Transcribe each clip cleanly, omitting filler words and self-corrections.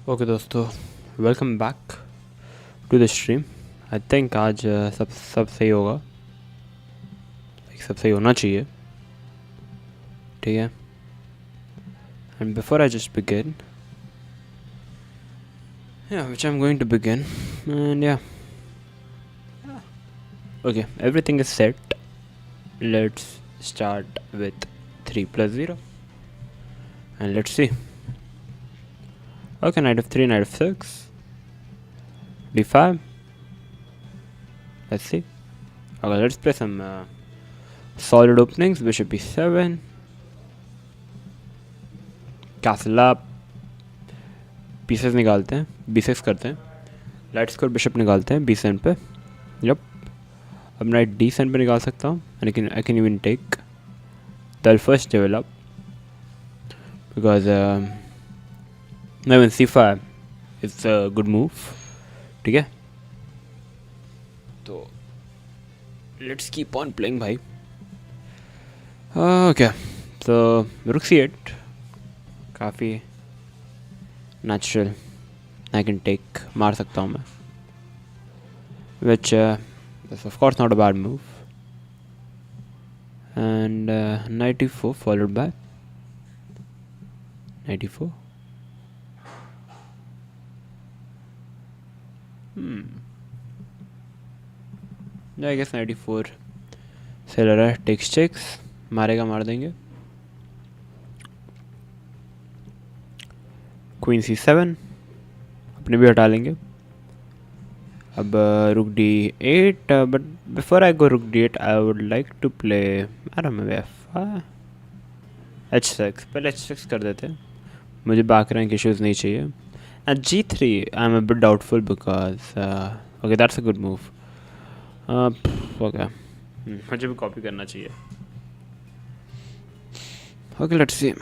Okay दोस्तों, welcome back to the stream. I think आज सब सही होगा, सब सही होना चाहिए, ठीक है। And before I just begin, which I'm going to begin, and okay, everything is set. Let's start with 3 plus 0, and let's see. Okay, knight f3, knight f6, d5. Let's see. Okay, let's play some solid openings. Bishop b7, castle up, pieces निकालते हैं, b6 करते हैं, light square bishop निकालते हैं b7 पे। Yup, अब night d7 पे निकाल सकता हूँ, लेकिन I can even take the first develop because c5 it's a good move, ठीक है। तो लेट्स कीप ऑन प्लेइंग भाई। ओके, तो रुक c8 काफ़ी नेचुरल, आई कैन टेक, मार सकता हूँ मैं, which is of course not a bad move. And knight e4 followed by knight e4. Yeah, I guess knight e4 से लग रहा है, टेक्स चेक्स, मारेगा, मार देंगे। क्वीन c7 अपने भी हटा लेंगे। अब रुक d8, but before I go rook d8 I would like to play h6। पहले h6 कर देते हैं, मुझे बैक रैंक इश्यूज नहीं चाहिए। And g3 I am a bit doubtful because okay that's a good move. Okay, मुझे भी copy करना चाहिए। Okay, let's see.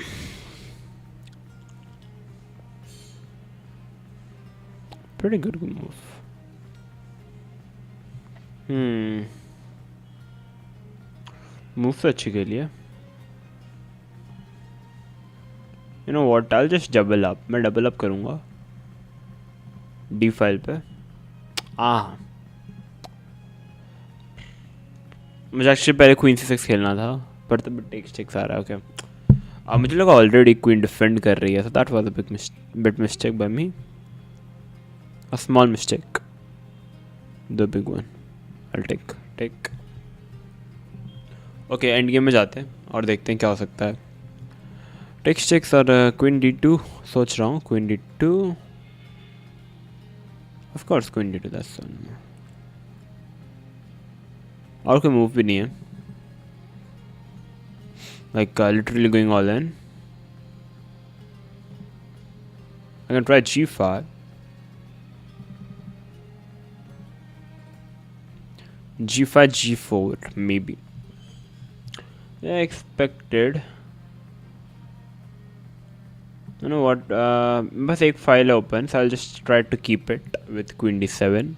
Pretty good move. Move तो अच्छी खेली है। You know what, I just double up, मैं डबल अप करूँगा d5 पे। मुझे एक्चुअली पहले क्वीन c6 खेलना था, पर तब टेक्स टेक्स आ रहा है। ओके, मुझे लगा ऑलरेडी क्वीन डिफेंड कर रही है, so that was a bit mistake by me, a small mistake, the big one. I take. Okay, and game में जाते हैं और देखते हैं क्या हो सकता है। टेक्स चेक्स और क्वीन d2 सोच रहा हूँ, queen d2, of course queen d2, that's और कोई मूव भी नहीं है, like literally going all in. I can try g5, g5, g4 maybe. Yeah, expected. You know what? बस एक फाइल है open, so I'll just try to keep it with queen d7.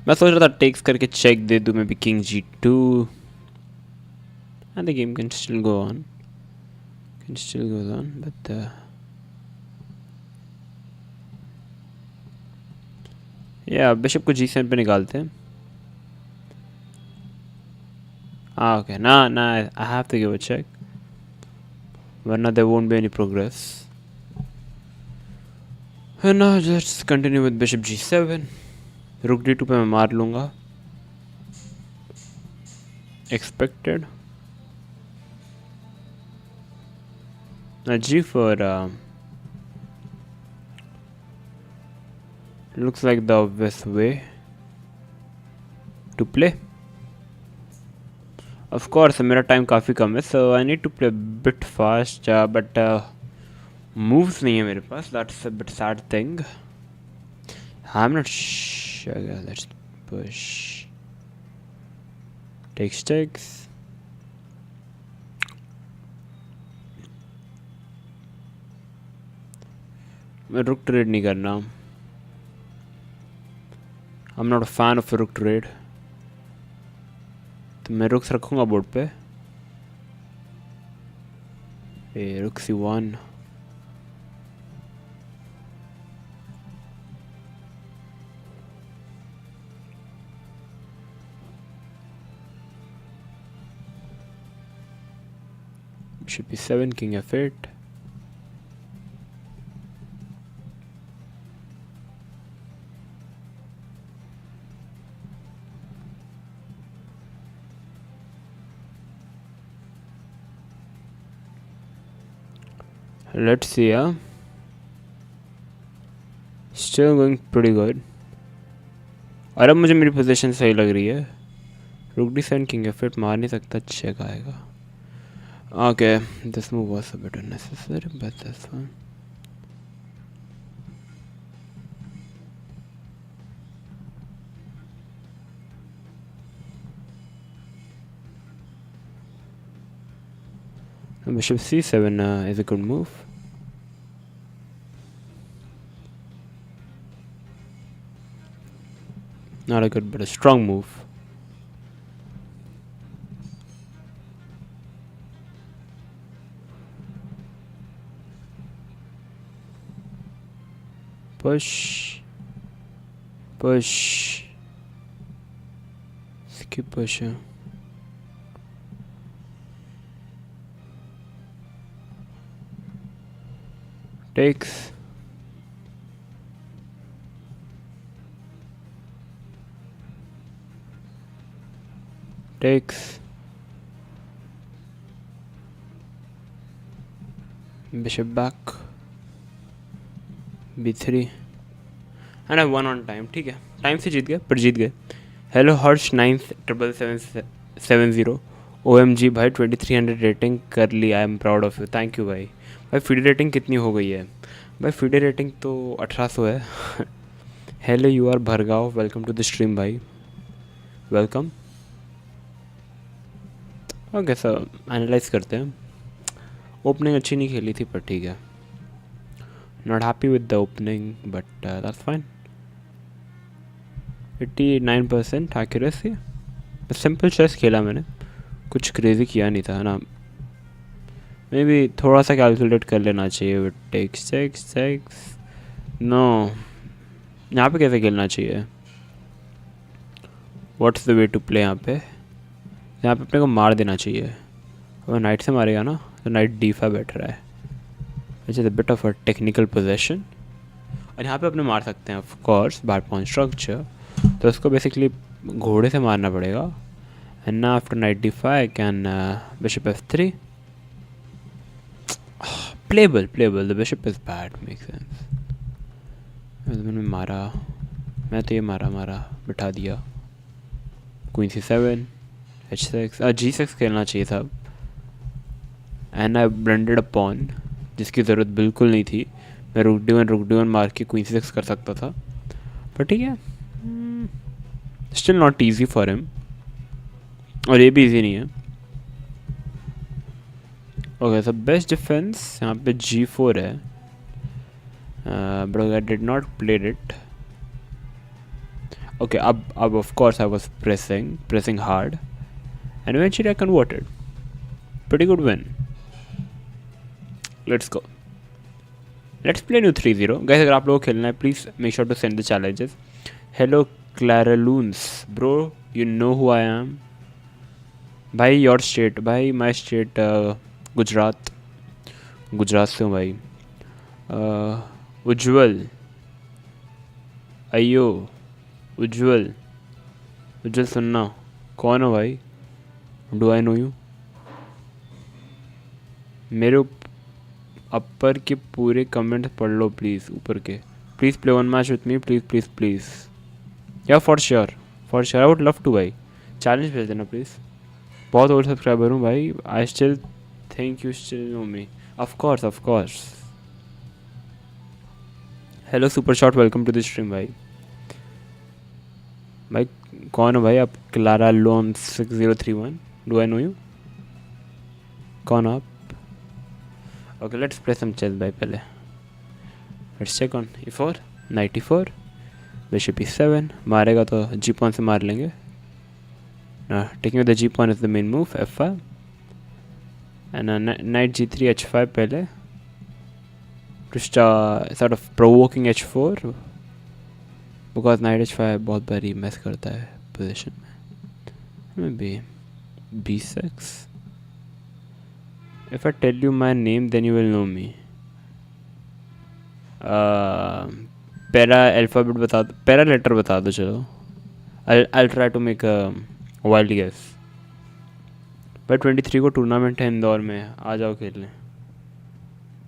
मैं सोच रहा था टेक्स करके चेक दे दूँ, मैं भी king g2, and the game can still go on. But yeah, bishop को g7 पे निकालते हैं। Okay, now I have to give a check, वरना there won't be any progress. And now let's continue with bishop g7. रुक d2 पे मैं मार लूँगा, expected. Now g4 looks like the obvious way to play. Of course मेरा time काफ़ी कम है, so I need to play a bit fast, but moves नहीं है मेरे पास, that's a bit sad thing. I'm not sure. Let's push, takes. मैं रुक trade नहीं करना, I'm not a fan of रुक ट्रेड, तो मैं रुक्स रखूँगा बोर्ड पे। रुक c1, Bishop b7, king f8. Let's see, still going pretty good. और अब मुझे मेरी पोजीशन सही लग रही है. रुक d7 king f8 मार नहीं सकता, चेक आएगा. Okay, this move was a bit unnecessary, but that's fine. Bishop c7 is a good move. Not a good, but a strong move. Push. Push. Skip pushing. Takes. Takes. Bishop back. b3 and I won on time. ठीक है, time से जीत गए, पर जीत गए. Hello हर्ष 97770. OMG भाई 2300 rating कर ली. I am proud of you. Thank you भाई. भाई फीडे रेटिंग कितनी हो गई है भाई? फीडे रेटिंग तो 1800 है. Hello you are Bhargav, welcome to the stream भाई, वेलकम. ओके सर, एनालाइज करते हैं. ओपनिंग अच्छी नहीं खेली थी, पर ठीक है. Not happy with the opening, but that's fine. 89% accuracy. Simple chess खेला मैंने, कुछ क्रेजी किया नहीं था ना. मे बी थोड़ा सा कैलकुलेट कर लेना चाहिए. Takes takes takes no. यहाँ पे कैसे खेलना चाहिए? What's the way to play? यहाँ पे अपने को मार देना चाहिए. अगर नाइट से मारेगा ना तो नाइट d5 बैठ रहा है, which is a bit of a technical possession. और यहाँ पे अपने मार सकते हैं of course by pawn structure. तो उसको बेसिकली घोड़े से मारना पड़ेगा. एंड ना after knight d5 I can bishop f3. Playable the bishop is bad, make sense. मैंने मारा, मैं तो ये मारा बिठा दिया. क्वीन c7, h6, g6 खेलना चाहिए था. And I blundered a pawn जिसकी ज़रूरत बिल्कुल नहीं थी. मैं रुक डी वन मार के क्वीन c6 कर सकता था, पर ठीक है. Still not easy for him, और ये भी इजी नहीं है. ओके, सो बेस्ट डिफेंस यहाँ पे g4 है. But I did not played it. Okay, अब of course I was pressing hard and eventually I converted. Pretty good win. Let's go. Let's play new 3-0. Guys, अगर आप लोगों को खेलना है please make sure to send the challenges. Hello क्लैरलून्स bro, you know who I am भाई. Your state भाई? My state Gujarat से हूँ भाई. उज्ज्वल, अयो उज्ज्वल सुनना. कौन हो भाई? Do I know you? मेरे अपर के पूरे कमेंट पढ़ लो प्लीज़, ऊपर के. Please play one match with me, please. Yeah for sure I would love to भाई. चैलेंज भेज देना प्लीज़. बहुत ओल्ड सब्सक्राइबर हूँ भाई. I still think you still know me. Of course. Hello super shot, welcome to the stream भाई. कौन हो भाई आप? क्लारा लोन 6031. Do I know you? कौन आप? Okay, let's play some chess भाई. पहले let's check on e4, knight e4, bishop e7. मारेगा तो जी पॉन से मार लेंगे. Taking with the G pawn is the main move. f5 and knight g3 h5 पहले. sort of provoking h4 because knight h5 बहुत बारी मैस करता है पोजीशन में. Maybe b6. If I tell you my name, then you will know me. Para alphabet बता दो, para letter बता दो चलो. I'll try to make a wild guess. भाई 23 को टूर्नामेंट है इंदौर में, आ जाओ खेलने.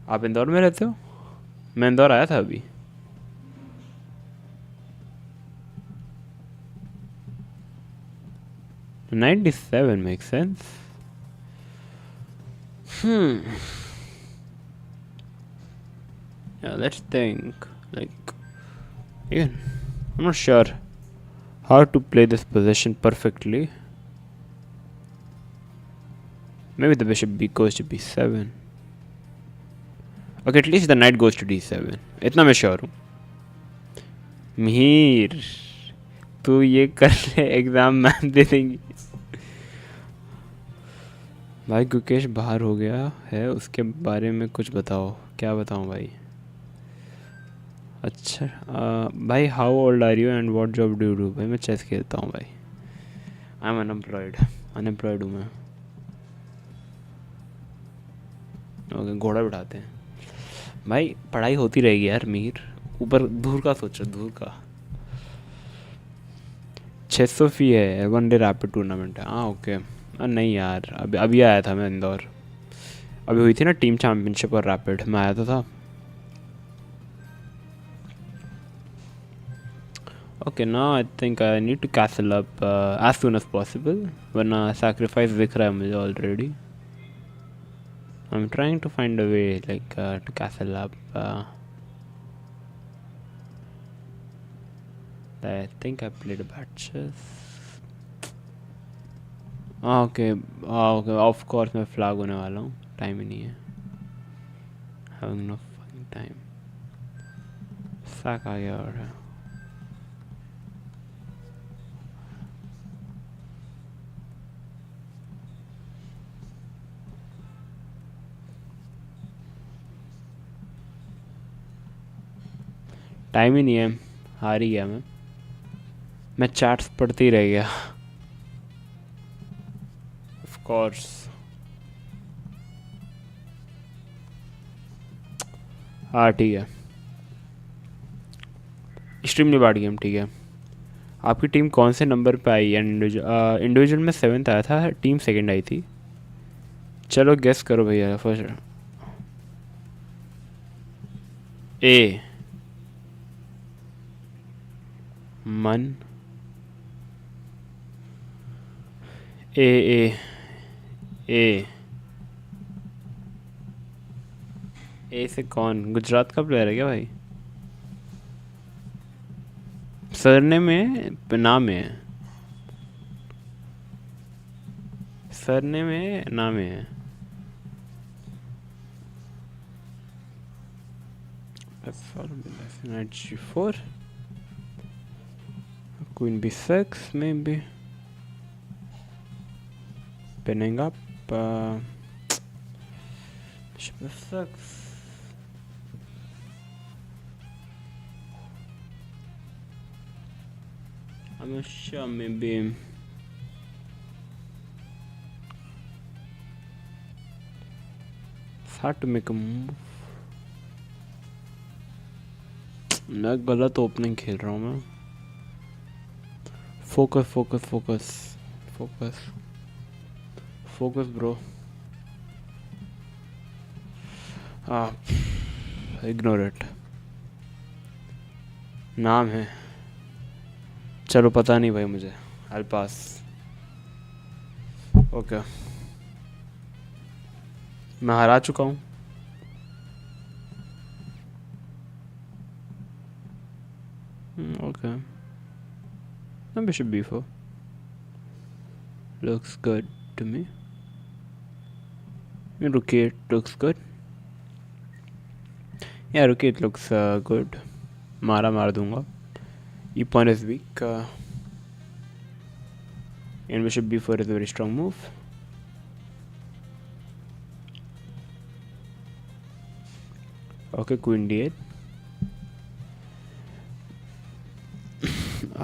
आप इंदौर में रहते हो? मैं इंदौर आया था अभी. $97 makes sense. Yeah, let's think. Like, again, I'm not sure how to play this position perfectly. Maybe the bishop b goes to b7. Okay, at least the knight goes to d7. इतना मैं sure हूँ. मिहिर, तू ये कर ले, exam ma'am दे देंगी. भाई गुकेश बाहर हो गया है, उसके बारे में कुछ बताओ. क्या बताऊँ भाई? अच्छा भाई, how old are you and what job do you do? भाई मैं चेस खेलता हूँ भाई. आई एम अनएम्प्लॉयड हूँ मैं. ओके, घोड़ा बिठाते हैं. भाई पढ़ाई होती रहेगी यार मीर. ऊपर दूर का सोचो, दूर का. 600 फी है, वनडे रैपिड टूर्नामेंट है. हाँ ओके. नहीं यार, अभी आया था मैं इंदौर. अभी हुई थी ना टीम चैम्पियनशिप और रैपिड, मैं आया था. Okay, now I think I need to castle up as soon as possible. वरना sacrifice दिख रहा है मुझे already. I'm trying to find a way like to castle up. I think I played a bad chess. Okay, okay. Of course मैं flag होने वाला हूँ. Time ही नहीं है. Having no fucking time. Sack आ गया और टाइम ही नहीं है. हार ही गया मैं चैट्स पढ़ते ही रह गया. Of course. हाँ ठीक है. Extremely bad game. ठीक है. आपकी टीम कौन से नंबर पे आई? इंडिविजुअल में 7th आया था, टीम 2nd आई थी. चलो गेस करो भैया. फर्स्ट ए मन. ए से कौन? गुजरात का प्लेयर है क्या भाई? सरने में नाम है. सरने में नाम है. Knight g4, Queen b6 maybe. Pinning up. Bishop f6. I'm not sure. Maybe. It's hard to make a move. मैं गलत ओपनिंग खेल रहा हूँ मैं. Focus bro. Ignore it. नाम है. चलो पता नहीं भाई मुझे. I'll pass. ओके. मैं हरा चुका हूँ. Okay. Bishop b4 looks good to me. Rook 8 looks good. Yeah, rook 8 looks good. मार दूंगा. E pawn is weak. And bishop b4 is a very strong move. Okay, queen d8.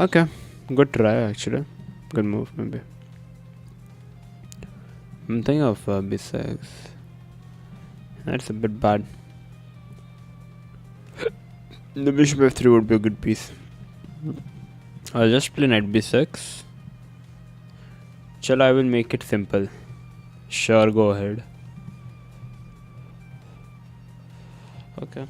Okay, good try actually. Good move maybe. I'm thinking of b6. That's a bit bad. The bishop f3 would be a good piece. I'll just play knight b6. Chalo, I will make it simple. Sure, go ahead. Okay.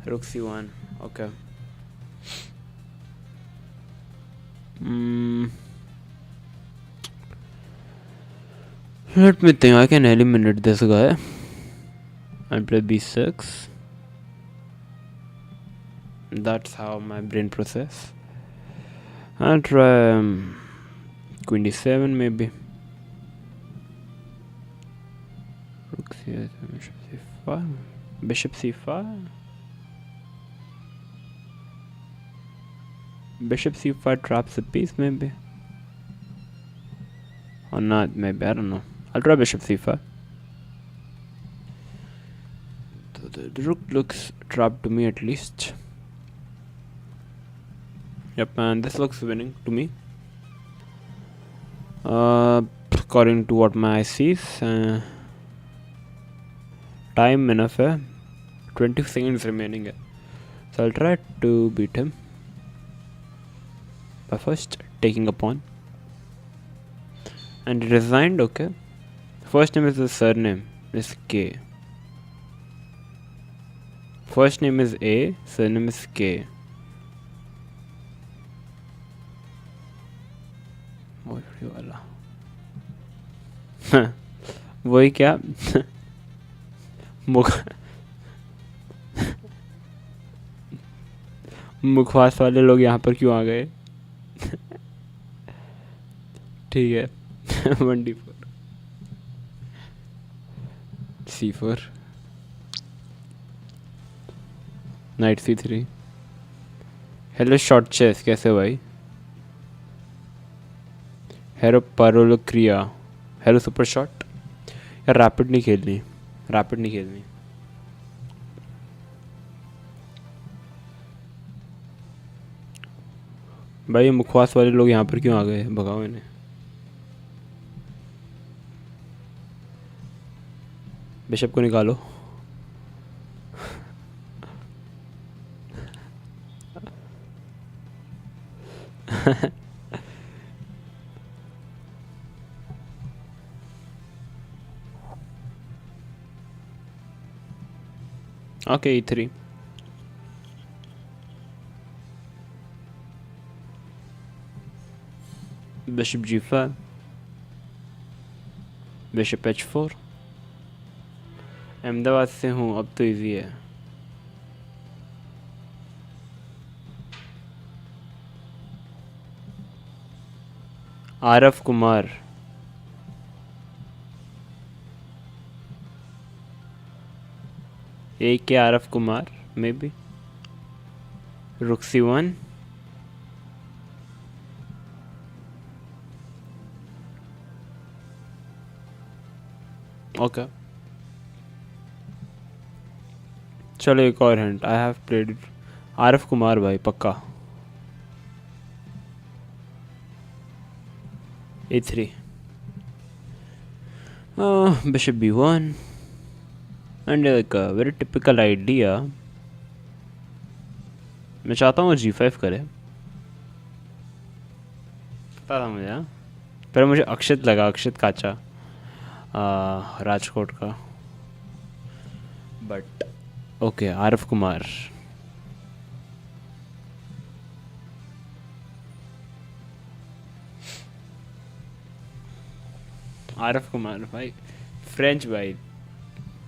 Rook c1. Okay. Let me think. I can eliminate this guy and play b6. That's how my brain process. I'll try queen d7 maybe. Rook c8, bishop c5. Bishop c5. Bishop c5 traps the piece maybe. Or not, maybe, I don't know. I'll try bishop c5. The rook looks trapped to me at least. Yep, and this looks winning to me. According to what my eye sees. Time enough है. 20 seconds remaining है. So I'll try to beat him by first taking a pawn. And resigned, okay. First name is the surname is K. First name is A, surname is K. वाला वही क्या मुखवास वाले लोग यहाँ पर क्यों आ गए? ठीक है 1d4 c4 night c3. Hello short chess, कैसे भाई? हेरो पारोलो क्रिया. Hello super shot. यार रैपिड नहीं खेलनी. भाई ये मुखवास वाले लोग यहाँ पर क्यों आ गए? भगाओ इन्हें. बिशप को निकालो. Okay, e3. Bishop g5. Bishop h4. Ahmedabad से हूँ, अब तो इजी है. आरफ Kumar. A.K. Araf Kumar, maybe. Rook c1. Okay. चलो एक और हिंट. I have played it. आरफ कुमार भाई पक्का. A3. Bishop b1. And like a very typical idea. मैं चाहता हूँ g5 करे. पता था मुझे. पर मुझे अक्षित लगा. अक्षित काचा राजकोट का. But okay. आरफ कुमार. आरफ कुमार भाई. फ्रेंच भाई.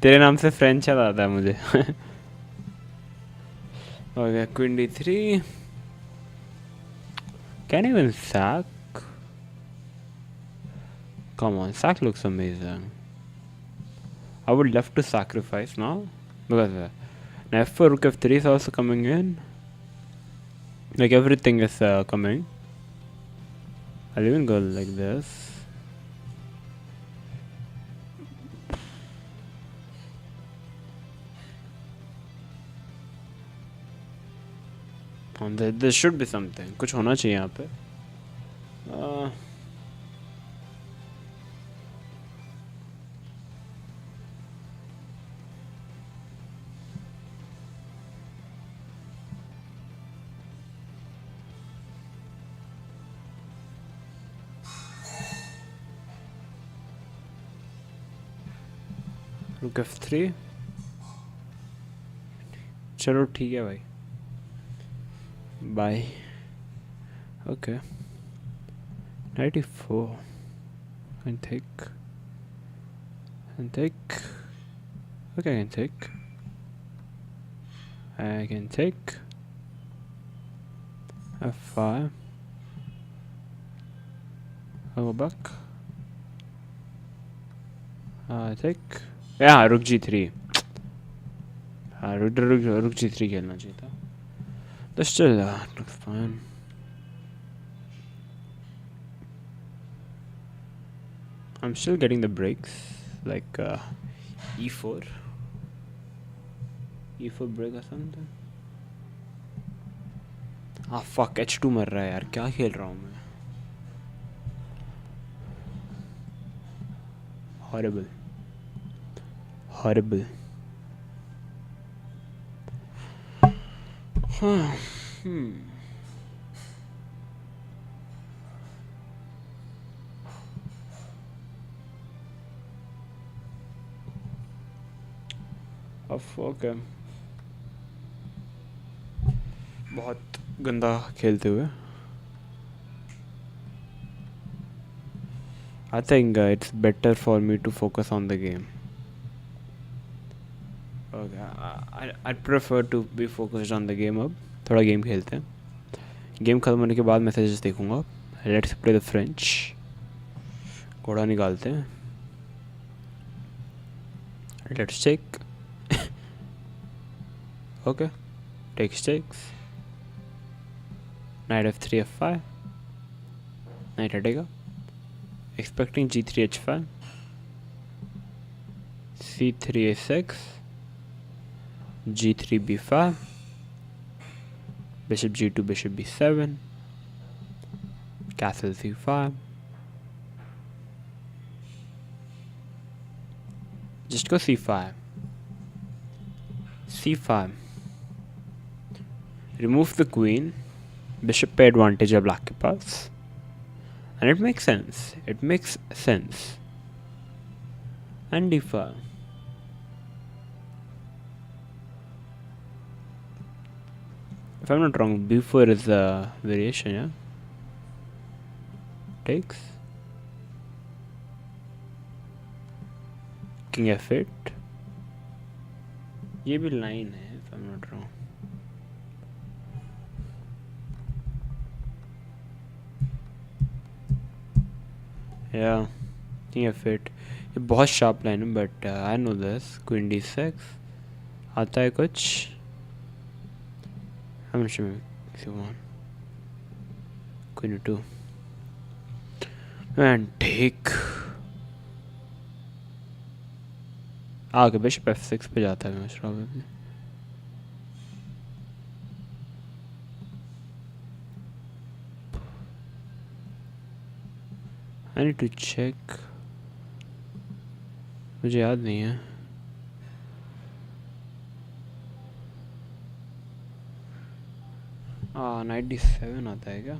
तेरे नाम से फ्रेंच याद आता है मुझे. Okay queen d3. Can I even sack? Come on, sack looks amazing. I would love to sacrifice now because now f4 rook f3 is also coming in. Like everything is coming. I'll even go like this. There should be something. कुछ होना चाहिए यहाँ पे. रुक F3। चलो ठीक है भाई, bye. Okay 94 can take and take. Okay, I can take F5. I'll go back. Take, yeah, rook G3. rook G3 खेलना चाहिए था, but still looks fine. I'm still getting the breaks, like E4 break or something. Fuck, H2 मर रहा है यार, क्या खेल रहा हूँ मैं? Horrible. ओके, बहुत गंदा खेलते हुए। I think it's better for me to focus on the game. Okay, I'd prefer to be focused on the game. अब थोड़ा गेम खेलते हैं, गेम खत्म होने के बाद मैसेजेस देखूंगा। Let's play the French. घोड़ा निकालते हैं, let's check. Okay, takes knight F3 F5, knight हटेगा, expecting G3 H5, C3 A6, G3 B5, bishop G2 bishop B7, castle C5, just go C5, remove the queen, bishop पे advantage है black के पास, and it makes sense, and D5, if I'm not wrong, B4 is the variation, yeah? Takes, king F8, ये भी line है if I'm not wrong. Yeah, king F8, ये बहुत sharp line है, but I know this. Queen D6 आता है कुछ, I'm not sure if you want. Queen E2 and take. आगे bishop F6 पे जाता है most probably. I need to check, मुझे याद नहीं है। नाइट D7 आता है क्या?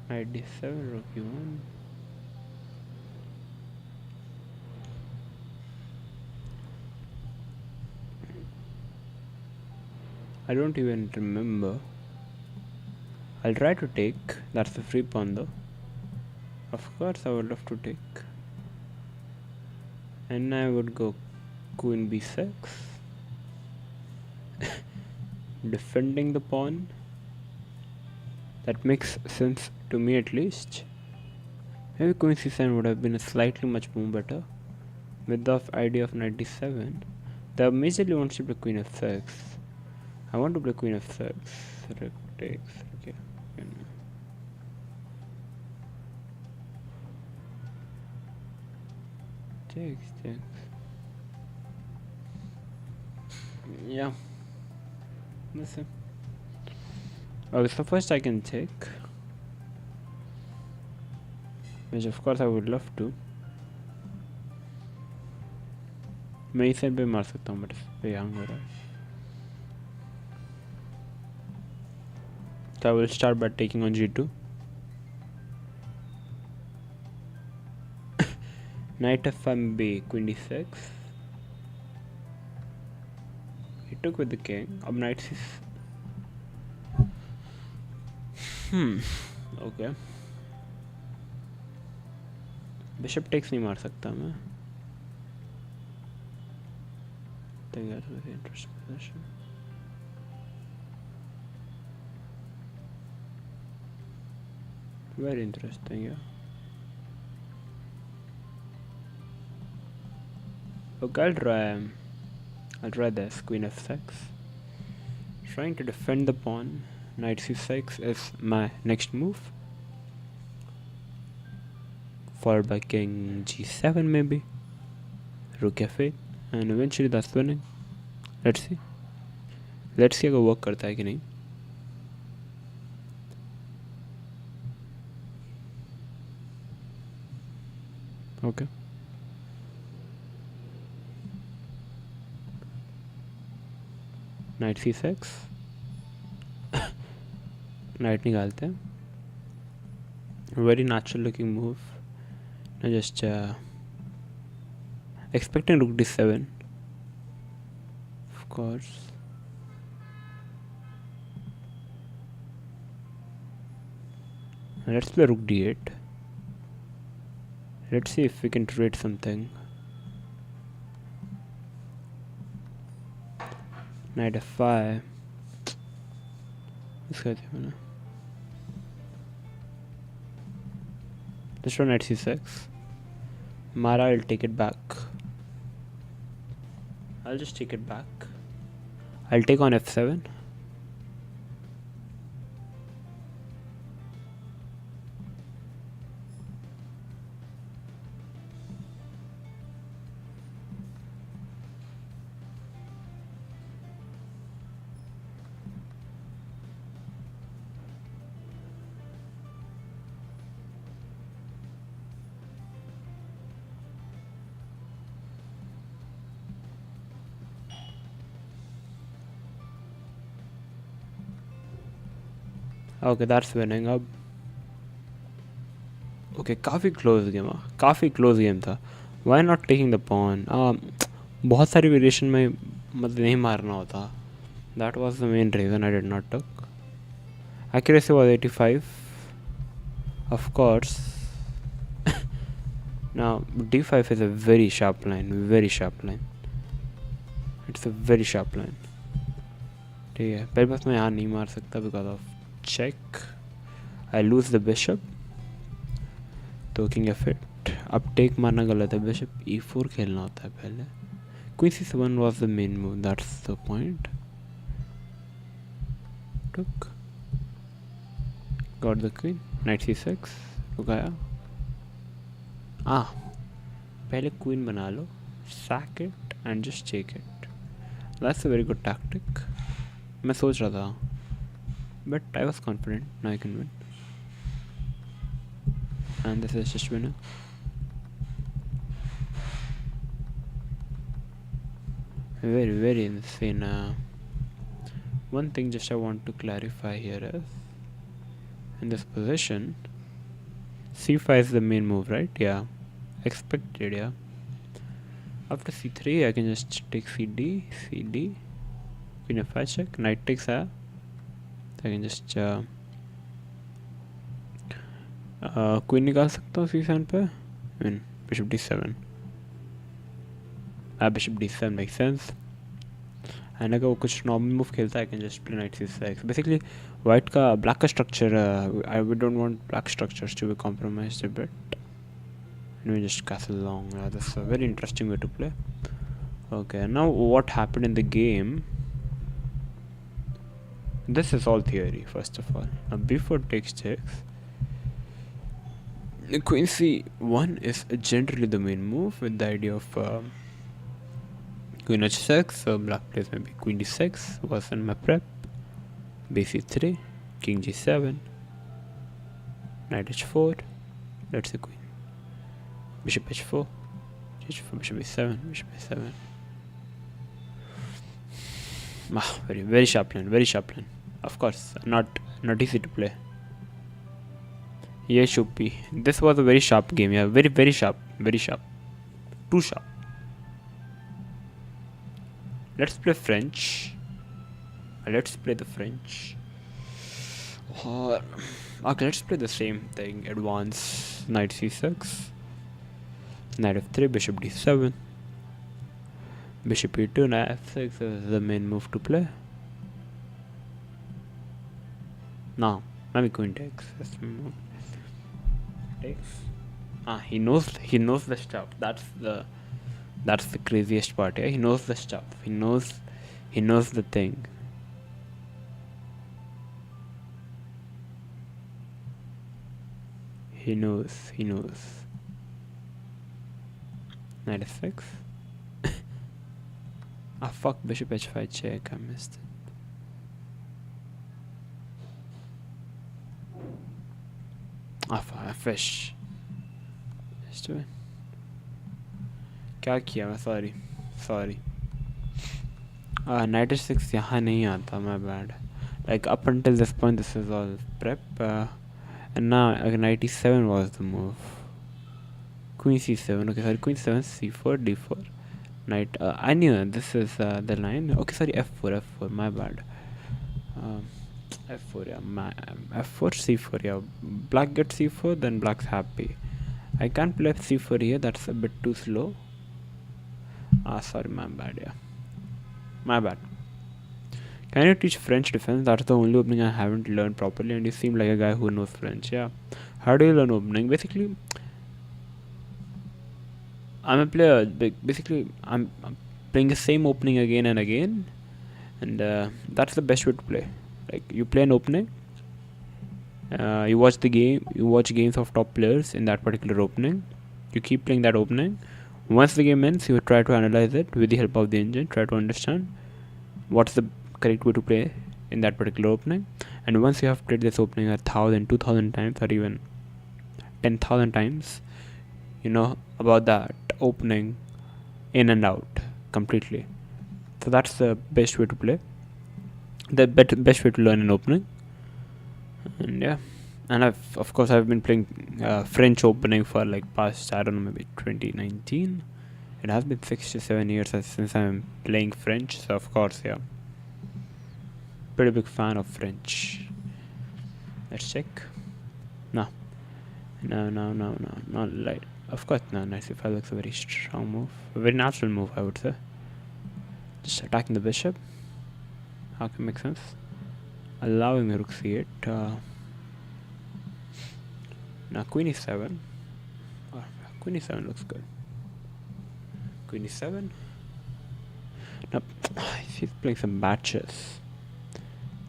Night D7 rook E1, I don't even remember. I'll try to take. That's a free pawn though. Of course I would love to take. And I would go Queen B6. Defending the pawn. That makes sense to me at least. Maybe Queen C7 would have been a slightly much more better. With the idea of knight D7. They majorly wants to play Queen F6. I want to play Queen F6. Rook takes. Okay. Takes. Yeah. Listen. Okay, so first I can take. which of course I would love to. मैं इस side पे मार सकता हूँ, but इस पे हंग हो रहा है. So I will start by taking on g2. Knight f5 maybe queen d6. He took with the king. अब knight c. Okay. Bishop takes नहीं मार सकता मैं. I think that's a very interesting position. Very interesting, yeah. Okay, I'll try this. Queen f6. Trying to defend the pawn. Knight c6 is my next move. Followed by king g7 maybe. Rook f8. And eventually that's winning. Let's see. Let's see अगर work करता है कि नहीं. Okay. Knight c6. Knight निकालते हैं. Very natural looking move. Now just expecting rook d7. Of course. Let's play rook d8. Let's see if we can trade something. Knight f5. Let's run knight c6. Mara, I'll take it back. I'll just take it back. I'll take on f7. Okay, that's winning अब. Okay, काफ़ी close game था. Why not taking the pawn? बहुत सारी variation में मतलब नहीं मारना होता. That was the main reason I did not took. Accuracy was 85. Of course. Now d5 is a very sharp line. It's a very sharp line. ठीक है, पहले बस मैं यहाँ नहीं मार सकता because of check. I lose the bishop. तो king f8. अब टेक मारना गलत है. bishop e4 खेलना होता है पहले. queen c7 was the main move. That's the point. Took. Got the queen. Knight c6. रुकाया. पहले queen बना लो. Sack it and just take it. That's a very good tactic. मैं सोच रहा था. But I was confident. Now I can win. And this is just winner. Very insane. One thing just I want to clarify here is, in this position, c5 is the main move, right? Yeah. Expected, yeah. After c3, I can just take cd, queen f5 check, knight takes a. I can just queen निकाल सकता हूँ c7 पे. I mean bishop d7. Bishop d7 makes sense. And अगर वो कुछ normal move खेलता है, I can just play knight c6. Basically, black का structure. We don't want black structures to be compromised a bit. And we just castle long. That's a very interesting way to play. Okay, now what happened in the game? This is all theory, first of all. Now b4 takes checks. Queen c1 is generally the main move with the idea of queen h6. So black plays maybe queen d6 was in my prep. bc3, king g7, knight h4. Let's say queen. Bishop h4, h4, bishop e7, bishop a7. Very, very sharp plan, very sharp plan. Of course, not easy to play. Yeah, should be. This was a very sharp game. Yeah, very, very sharp, very sharp, too sharp. Let's play French. Let's play the French. Okay, let's play the same thing. Advance knight c6, knight f3, bishop d7, bishop e2, knight f6 is the main move to play. Now, maybe queen takes. Takes. He knows the stuff. That's the craziest part. Yeah, he knows the stuff. He knows the thing. He knows. Knight f6. Fuck, bishop h5 check. I missed it. Fish. क्या किया मैं? Sorry knight h6 यहाँ नहीं आता. My bad. Like up until this point this is all prep, and now knight e7 was the move. Queen c7. Okay, sorry, queen 7, c4, d4, knight. I knew this is the line. Okay, sorry, f4. My bad. f4, yeah, f4, c4, yeah. Black gets c4, then black's happy. I can't play c4 here, that's a bit too slow. Sorry, my bad, yeah. My bad. Can you teach French defense? That's the only opening I haven't learned properly, and you seem like a guy who knows French, yeah. How do you learn opening? Basically, I'm a player. Basically, I'm playing the same opening again and again, and that's the best way to play. Like, you play an opening, you watch the game, you watch games of top players in that particular opening, you keep playing that opening. Once the game ends, you try to analyze it with the help of the engine, try to understand what's the correct way to play in that particular opening. And once you have played this opening 1,000, 2,000 times, or even 10,000 times, you know about that opening in and out completely. So that's the best way to play, the best way to learn an opening. And yeah, and of course I've been playing French opening for like past, I don't know, maybe 2019. It has been 6 to 7 years since I'm playing French, so of course, yeah, pretty big fan of French. Let's check. No, like, of course, no. Nice c5 looks a very strong move, a very natural move, I would say. Just attacking the bishop. How can make sense? Allowing rook c8. Now queen e7. Queen e7 looks good. Queen e7. Now she's playing some bad chess.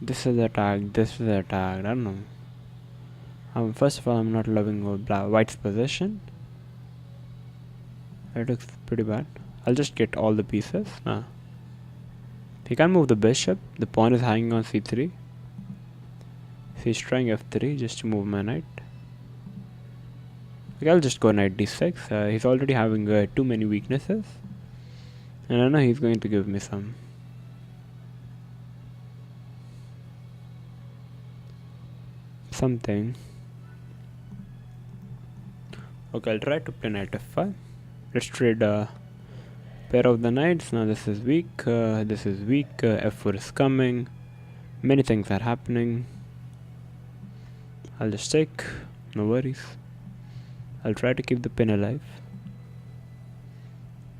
This is the attack. I don't know. First of all, I'm not loving white's position. It looks pretty bad. I'll just get all the pieces. He can't move the bishop. The pawn is hanging on c3. So he's trying f3 just to move my knight. Okay, I'll just go knight d6. He's already having too many weaknesses, and I know he's going to give me something. Okay, I'll try to play knight f5. Let's trade pair of the knights. Now this is weak. F4 is coming. Many things are happening. I'll just take. No worries. I'll try to keep the pin alive.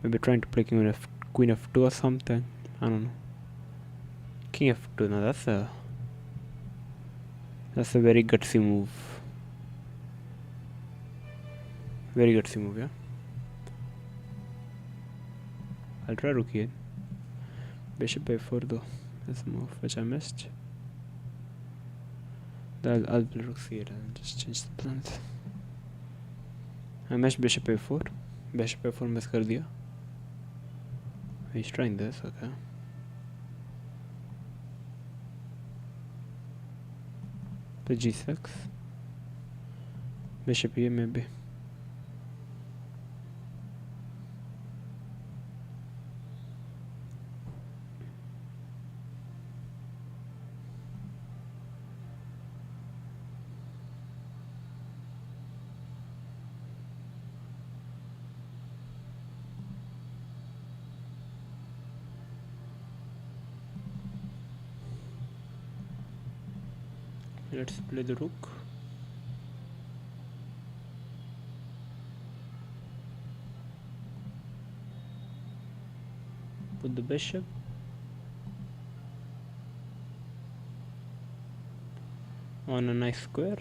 Maybe trying to play queen f2 or something. I don't know. King f2. Now that's a very gutsy move. Very gutsy move, yeah. I'll try rook e8. Bishop a4 though. That's a move which I missed. I'll play rook c8 and just change the plans. I missed bishop a4. Bishop a4 miss kar diya. He's trying this, okay. To g6. Bishop here maybe. Let's play the rook. Put the bishop. On a nice square.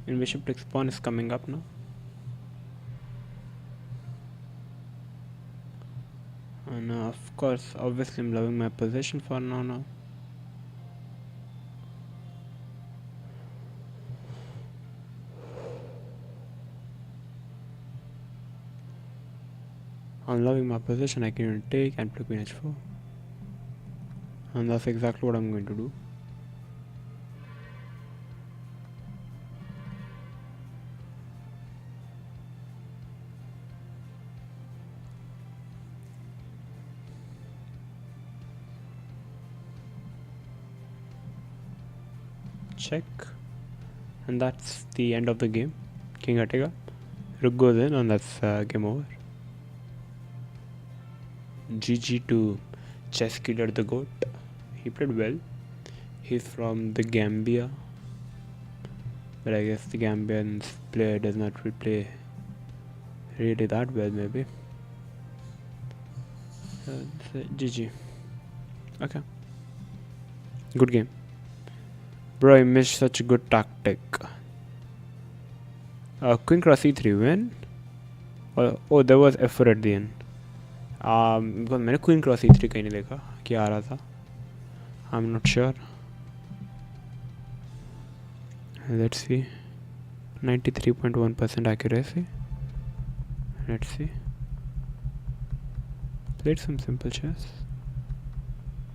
And bishop takes pawn is coming up now. And of course, obviously I'm loving my position for now. I'm loving my position. I can even take and play queen h4. And that's exactly what I'm going to do. Check. And that's the end of the game. King Attega. Rook goes in and that's game over. GG to Chess Killer the Goat. He played well. He's from the Gambia. But I guess the Gambians player does not play really that well maybe. GG. Okay. Good game. Bro, I missed such a good tactic. Queen cross e3 win. Oh, there was f4 at the end. Because मैंने queen cross e3 कहीं नहीं देखा क्या आ रहा था. I'm not sure. Let's see. 93.1% accuracy. Let's see. Played some simple chess,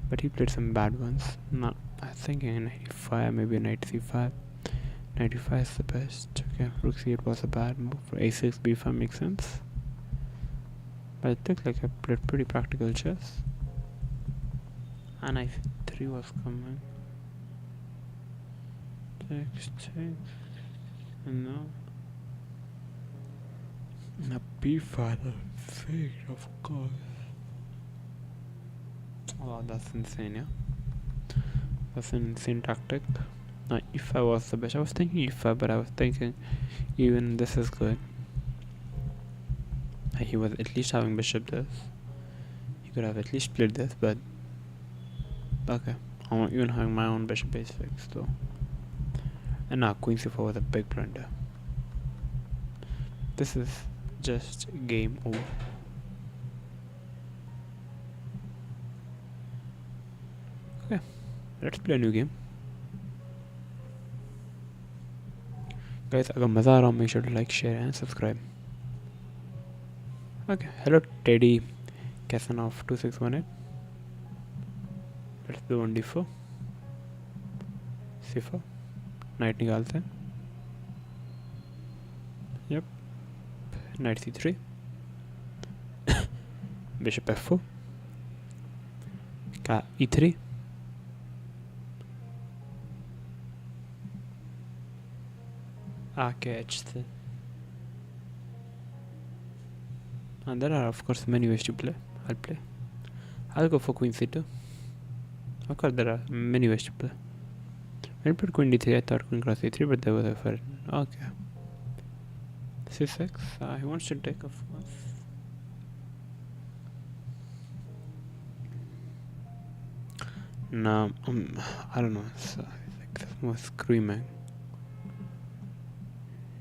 but he played some bad ones. No, I think in 95, maybe knight c5. 95 is the best. Okay, rook c8 was a bad move. For a6, b5 makes sense. But it looks like I played pretty practical chess. And knight 3 was coming. Takes. And now. A b5, fake, of course. Oh, that's insane, yeah. That's an insane tactic. Now, e5 was the best. I was thinking e5, but I was thinking even this is good. He was at least having bishop this. He could have at least played this, but okay. I'm even having my own bishop base fixed though. And now queen c4 was a big blunder. This is just game over. Okay, let's play a new game. Guys, अगर मज़ा आ रहा हो, make sure to like, share and subscribe. Okay, hello Teddy Kasanov 2618. Let's do 1d4 c4 knight निकालते हैं. Yep, knight c3 bishop f4 का e3 आके h3. And there are of course many ways to play. I'll go for queen c2. Of course there are many ways to play. When I played queen d3 I thought queen cross e3, but there was a fair. Okay, c6. He wants to take, of course. No, I don't know. It's like more screaming.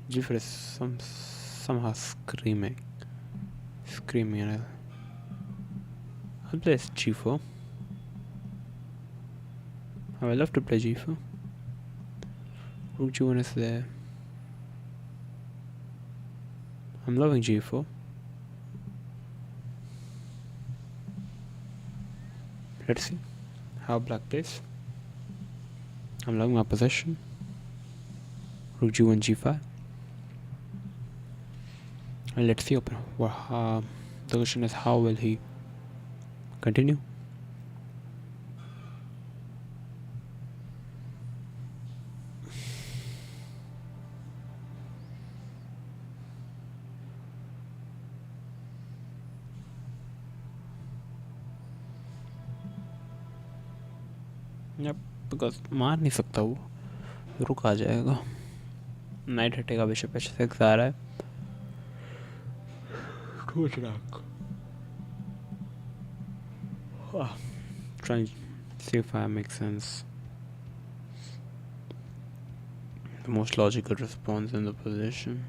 G4 is somehow screaming. And I'll play g4. I would love to play g4. Rook g1 is there. I'm loving g4. Let's see how black plays. I'm loving my possession. Rook g1 g5. And let's see open. The question is how will he continue? Yep, because मार नहीं सकता वो, रुक आ जाएगा। Night हटेगा, bishop h6 आ रहा है। Trying to see if I make sense. The most logical response in the position.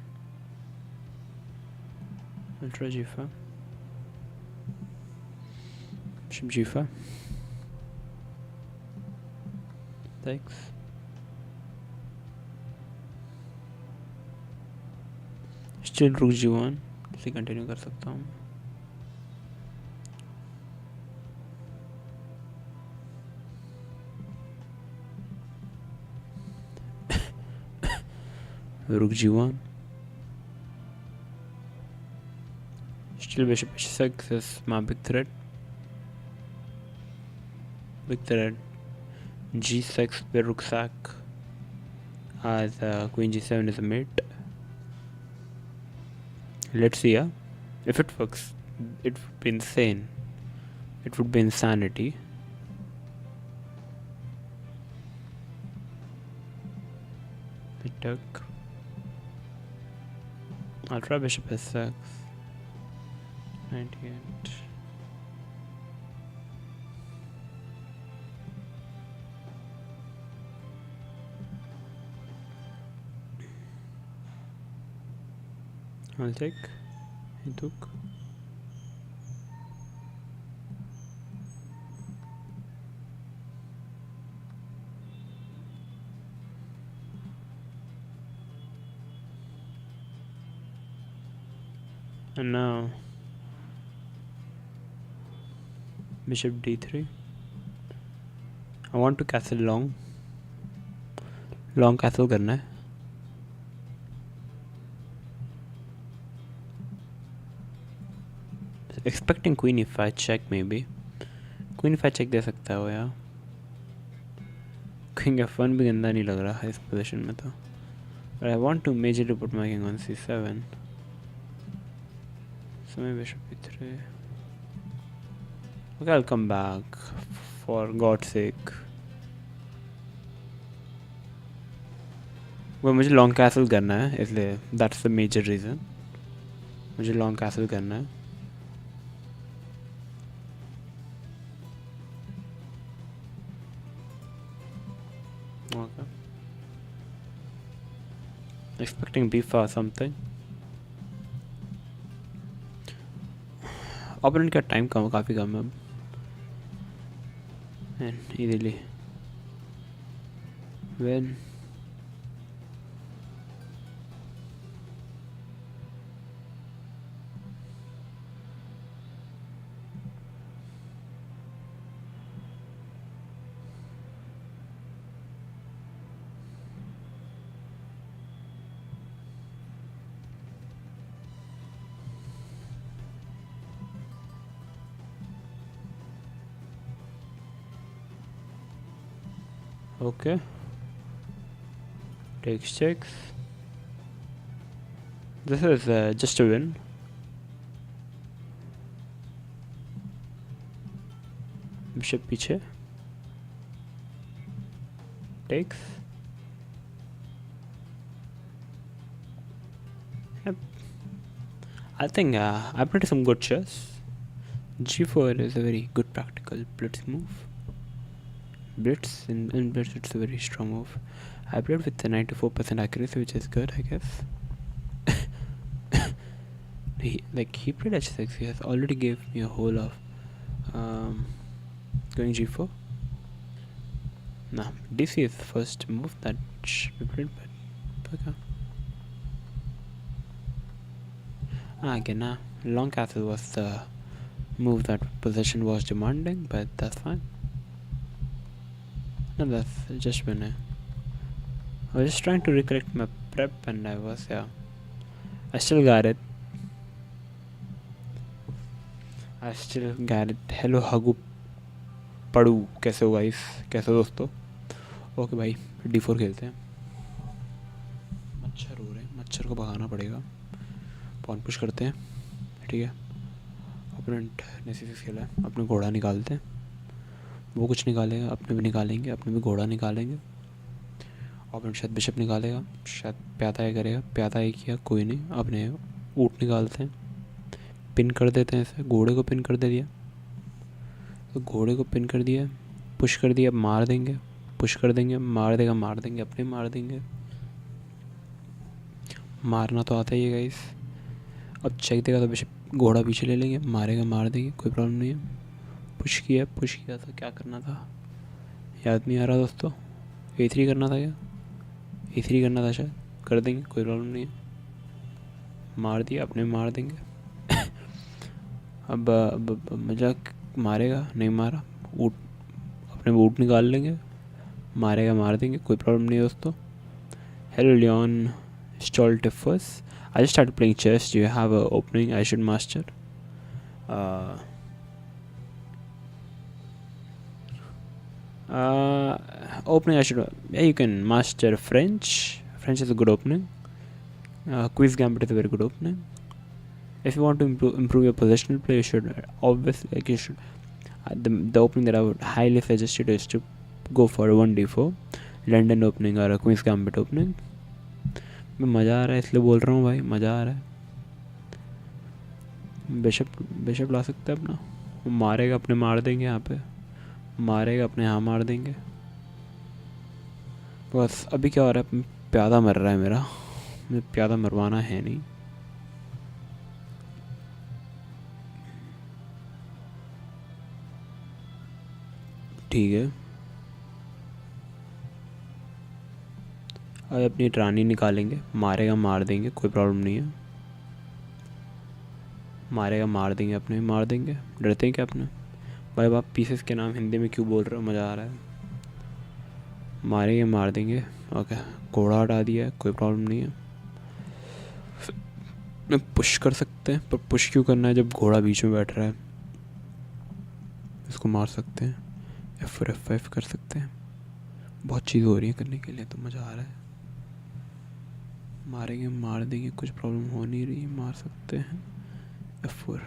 I'll try g5. Bishop g5. Thanks. Still rook g1. इसे कंटिन्यू कर सकता हूँ। Rook g1. Still bishop h6 is my big threat. Big threat. g6 पे rook sack. As queen g7 is a mate. Let's see, yeah. If it works, it would be insane. It would be insanity. I took. I'll try bishop s6. 98. I'll take. He took. And now bishop d3. I want to castle long. Long castle करना है. Expecting queen e5 check maybe. Queen e5 check दे सकता है वो यार. King f1 भी गंदा नहीं लग रहा है इस पोजीशन में तो. But I want to majorly put my king on c7. So maybe bishop e3. Okay, I'll come back for God's sake. वो मुझे लॉन्ग कैसल करना है इसलिए that's the major reason. मुझे लॉन्ग कैसल करना है. Okay. Expecting b5 or something. Opponent का time कम काफ़ी कम है अब. And easily win. Okay. Takes checks. This is just a win. Bishop पीछे. Takes. Yep. I think I played some good chess. G4 is a very good practical blitz move. Blitz in blitz it's a very strong move. I played with the 94% accuracy, which is good, I guess. he played h6. He has already gave me a whole of going g4. Nah, dc is the first move that should be played, but okay. Again, long castle was the move that position was demanding, but that's fine. No, that's just when I was just trying to recollect my prep, and I still got it. Hello Hagu पढ़ू कैसे हो guys, कैसे हो दोस्तों. Okay भाई, d4 खेलते हैं. मच्छर हो रहे हैं, मच्छर को भगाना पड़ेगा. पॉन पुश करते हैं, ठीक है. ओपोनेंट ने c6 खेला है, अपने घोड़ा निकालते हैं. वो कुछ निकालेगा, अपने भी निकालेंगे, अपने भी घोड़ा निकालेंगे। ओपोनेंट शायद बिशप निकालेगा, शायद प्यादा ही करेगा, प्यादा ही किया, कोई नहीं, अपने ऊँट निकालते हैं, पिन कर देते हैं इसे, घोड़े को पिन कर दे दिया, तो घोड़े को पिन कर दिया, पुश कर दिया, मार देंगे, पुश कर देंगे, मार देगा, मार देंगे, अपने मार देंगे, मारना तो आता ही है गाइस। अब चेक देगा तो बिशप घोड़ा पीछे ले लेंगे, मारेगा, मार देंगे, कोई प्रॉब्लम नहीं है। पुश किया था, क्या करना था याद नहीं आ रहा दोस्तों, A3 करना था क्या, A3 करना था शायद, कर देंगे, कोई प्रॉब्लम नहीं है। मार दिया, अपने मार देंगे। अब मजाक, मारेगा, नहीं मारा, ऊँट, अपने ऊँट निकाल लेंगे, मारेगा, मार देंगे, कोई प्रॉब्लम नहीं है दोस्तों। Hello Leon Stoltifus. I just started playing chess. Do you have an opening I should master? Opening I should. Yeah, you can master French. French is a good opening. Quiz Gambit is a very good opening. If you want to improve your positional play, you should obviously the opening that I would highly suggest you is to go for a 1d4 London opening or a Queen's Gambit opening. मैं मज़ा आ रहा है इसलिए बोल रहा हूँ भाई, मज़ा आ रहा है। बिशप ला सकते हैं अपना, वो मारेगा, अपने मार देंगे, यहाँ पे मारेगा, अपने यहाँ मार देंगे। बस अभी क्या हो रहा है, प्यादा मर रहा है मेरा, मुझे प्यादा मरवाना है नहीं। ठीक है, अब अपनी रानी निकालेंगे, मारेगा, मार देंगे, कोई प्रॉब्लम नहीं है, मारेगा, मार देंगे, अपने मार देंगे, डरते हैं क्या अपने भाई। बाप पीसेस के नाम हिंदी में क्यों बोल रहे हो, मज़ा आ रहा है। मारेंगे, मार देंगे, ओके, घोड़ा हटा दिया, कोई प्रॉब्लम नहीं है। पुश कर सकते हैं, पर पुश क्यों करना है जब घोड़ा बीच में बैठ रहा है। इसको मार सकते हैं, F4 F5 कर सकते हैं, बहुत चीज़ हो रही है करने के लिए, तो मज़ा आ रहा है। मारेंगे, मार देंगे, कुछ प्रॉब्लम हो नहीं रही, मार सकते हैं, F4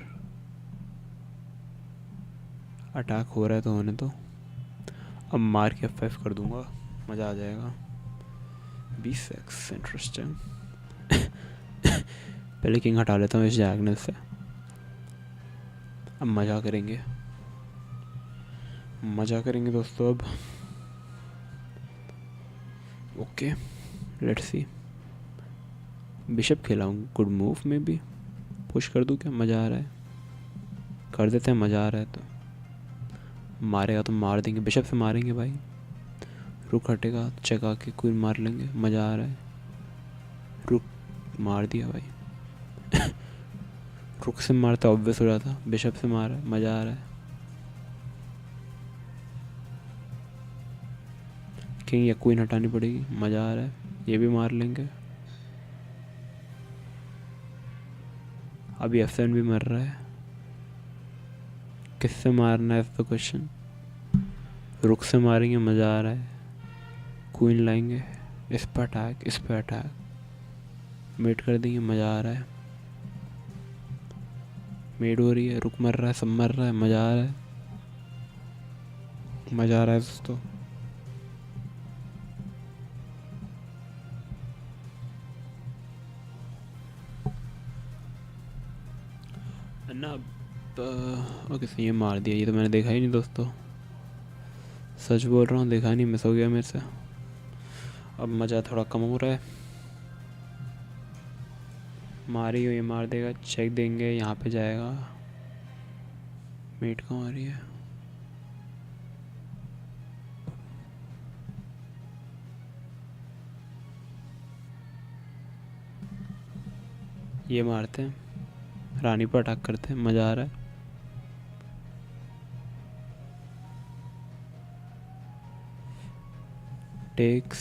अटैक हो रहा है तो होने दो। अब मार के F5 कर दूंगा, मज़ा आ जाएगा। B6 interesting. पहले किंग हटा लेता हूँ इस डायगोनल से, अब मज़ा करेंगे, मज़ा करेंगे दोस्तों अब। ओके, लेट्स सी, बिशप खेला हूँ, गुड मूव में भी, पुश कर दूँ क्या, मज़ा आ रहा है, कर देते हैं, मज़ा आ रहा है। तो मारेगा तो मार देंगे, बिशप से मारेंगे भाई, रुक हटेगा, चेक आके क्वीन मार लेंगे, मज़ा आ रहा है। रुक मार दिया भाई। रुक से मारता ऑब्वियस हो जाता, बिशप से मारा, मज़ा आ रहा है। किंग या क्वीन हटानी पड़ेगी, मज़ा आ रहा है, ये भी मार लेंगे। अभी F7 भी मर रहा है, किससे मारना है तो क्वेश्चन। रुक से मारेंगे, मज़ा आ रहा है, क्वीन लाएंगे, इस पर अटैक, इस पर अटैक, मेट कर देंगे, मज़ा आ रहा है। मेट हो रही है, रुक मर रहा है, सब मर रहा है, मज़ा आ रहा है, मज़ा आ रहा है दोस्तों। ना ओके, सही है, मार दिया, ये तो मैंने देखा ही नहीं दोस्तों, सच बोल रहा हूँ, देखा नहीं, मिस हो गया मेरे से। अब मज़ा थोड़ा कम हो रहा है, मारी हो, ये मार देगा, चेक देंगे, यहाँ पे जाएगा, मेट कहाँ आ रही है, ये मारते हैं, रानी पर अटैक करते हैं, मज़ा आ रहा है। टेक्स,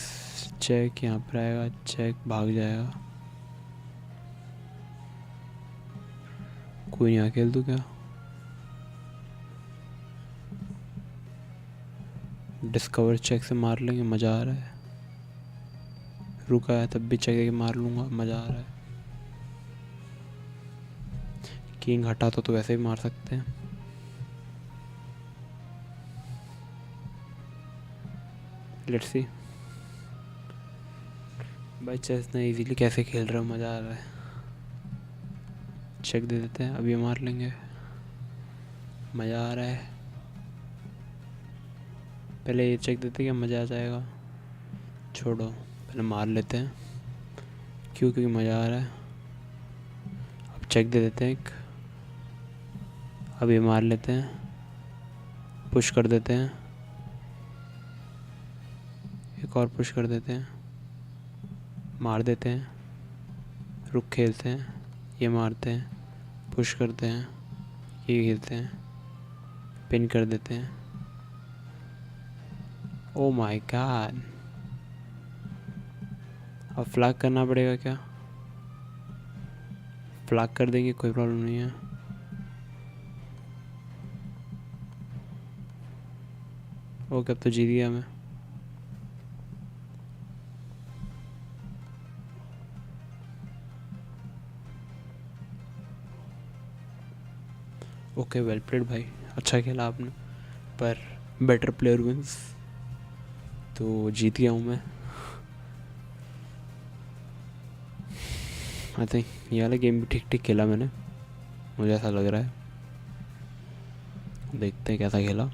चेक, यहाँ पर आएगा, चेक, भाग जाएगा, कोई यहाँ खेल दूँ क्या, डिस्कवर चेक से मार लेंगे, मज़ा आ रहा है। रुका है तब भी चेक मार लूँगा, मज़ा आ रहा है। किंग हटा तो वैसे भी मार सकते हैं, लेट्स सी भाई चेस इतना इजीली कैसे खेल रहा हूँ, मज़ा आ रहा है। चेक दे देते हैं, अभी मार लेंगे, मज़ा आ रहा है। पहले ये चेक देते क्या मज़ा आ जाएगा, छोड़ो पहले मार लेते हैं, क्योंकि मज़ा आ रहा है। अब चेक दे देते हैं एक, अब ये मार लेते हैं, पुश कर देते हैं, एक और पुश कर देते हैं, मार देते हैं, रुक खेलते हैं, ये मारते हैं, पुश करते हैं, ये खेलते हैं, पिन कर देते हैं। ओ माय गॉड, अब फ्लैग करना पड़ेगा क्या? फ्लैग कर देंगे, कोई प्रॉब्लम नहीं है। ओके, अब तो जीत गया मैं। ओके, वेल प्लेड भाई, अच्छा खेला आपने, पर बेटर प्लेयर विंस, तो जीत गया हूँ मैं। आई थिंक ये वाला गेम भी ठीक ठीक खेला मैंने, मुझे ऐसा लग रहा है। देखते हैं कैसा खेला।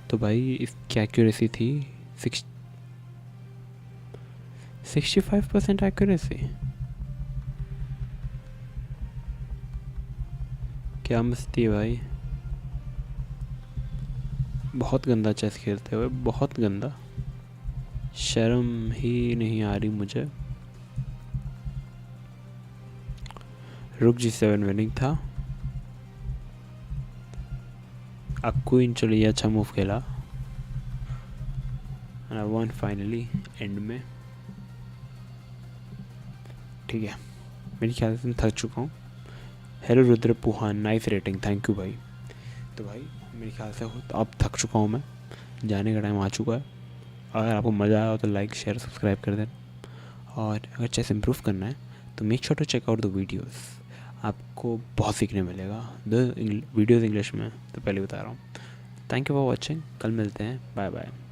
तो भाई इसकी एक्यूरेसी थी 65% एक्यूरेसी। क्या मस्ती है भाई, बहुत गंदा चेस खेलते हुए, बहुत गंदा, शर्म ही नहीं आ रही मुझे। रुक G7 विनिंग था, अब क्वीन चली, अच्छा मूव खेला, and I won finally and में। ठीक है, मेरे ख्याल से मैं थक चुका हूँ। Hello Rudra Puhan, nice rating, thank you भाई। तो भाई मेरे ख्याल से अब थक चुका हूँ मैं, जाने का टाइम आ चुका है। अगर आपको मज़ा आया हो तो लाइक शेयर सब्सक्राइब कर देना, और अगर चेस इम्प्रूव करना है तो make sure to check out the videos, आपको बहुत सीखने मिलेगा। द वीडियोस इंग्लिश में, तो पहले बता रहा हूँ। थैंक यू फॉर वॉचिंग, कल मिलते हैं, बाय बाय।